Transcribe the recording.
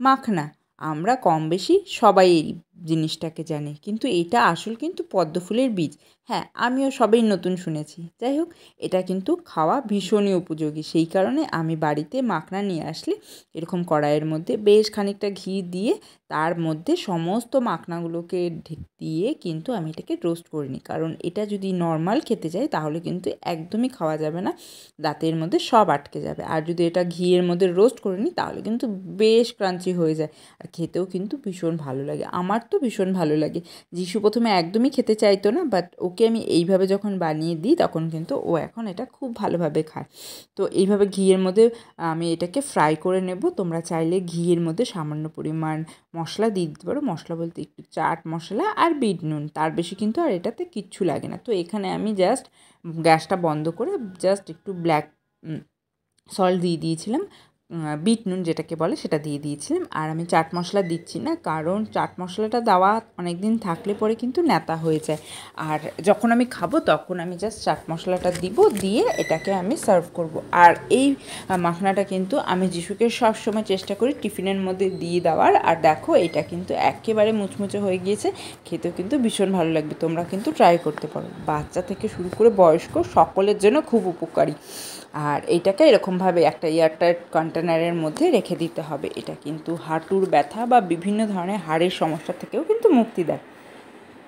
মাখনা। আমরা কম বেশি সবাই এই জিনিসটাকে জানি, কিন্তু এটা আসল কিন্তু পদ্ম ফুলের বীজ। হ্যাঁ, আমিও সবেই নতুন শুনেছি। যাই হোক, এটা কিন্তু খাওয়া ভীষণই উপযোগী। সেই কারণে আমি বাড়িতে মাখনা নিয়ে আসলে এরকম কড়াইয়ের মধ্যে বেশ খানিকটা ঘি দিয়ে তার মধ্যে সমস্ত মাখনাগুলোকে দিয়ে কিন্তু আমি এটাকে রোস্ট করে নিই। কারণ এটা যদি নর্মাল খেতে যাই তাহলে কিন্তু একদমই খাওয়া যাবে না, দাঁতের মধ্যে সব আটকে যাবে। আর যদি এটা ঘিয়ের মধ্যে রোস্ট করে নিই তাহলে কিন্তু বেশ ক্রাঞ্চি হয়ে যায়, আর খেতেও কিন্তু ভীষণ ভালো লাগে। আমার তো ভীষণ ভালো লাগে। যিশু প্রথমে একদমই খেতে চাইতো না, বাট ওকে আমি এইভাবে যখন বানিয়ে দিই তখন কিন্তু ও এখন এটা খুব ভালোভাবে খায়। তো এইভাবে ঘিয়ের মধ্যে আমি এটাকে ফ্রাই করে নেব। তোমরা চাইলে ঘিয়ের মধ্যে সামান্য পরিমাণ মশলা দিয়ে দিতে পারো। মশলা বলতে একটু চাট মশলা আর বিট নুন, তার বেশি কিন্তু আর এটাতে কিচ্ছু লাগে না। তো এখানে আমি জাস্ট গ্যাসটা বন্ধ করে জাস্ট একটু ব্ল্যাক সল্ট দিয়ে দিয়েছিলাম, বিট নুন যেটাকে বলে সেটা দিয়ে দিয়েছিলাম। আর আমি চাট মশলা দিচ্ছি না, কারণ চাট মশলাটা দেওয়া অনেক দিন থাকলে পরে কিন্তু ন্যাতা হয়ে যায়। আর যখন আমি খাবো তখন আমি জাস্ট চাট মশলাটা দিব, দিয়ে এটাকে আমি সার্ভ করব। আর এই মাখনাটা কিন্তু আমি যিশুকে সবসময় চেষ্টা করি টিফিনের মধ্যে দিয়ে দেওয়ার। আর দেখো, এটা কিন্তু একেবারে মুচমুচে হয়ে গিয়েছে, খেতেও কিন্তু ভীষণ ভালো লাগবে। তোমরা কিন্তু ট্রাই করতে পারো, বাচ্চা থেকে শুরু করে বয়স্ক সকলের জন্য খুব উপকারী। আর এইটাকে এরকমভাবে একটা এয়ারটাইট কন্টেনারের মধ্যে রেখে দিতে হবে। এটা কিন্তু হাঁটুর ব্যথা বা বিভিন্ন ধরনের হাড়ের সমস্যা থেকেও কিন্তু মুক্তি দেয়।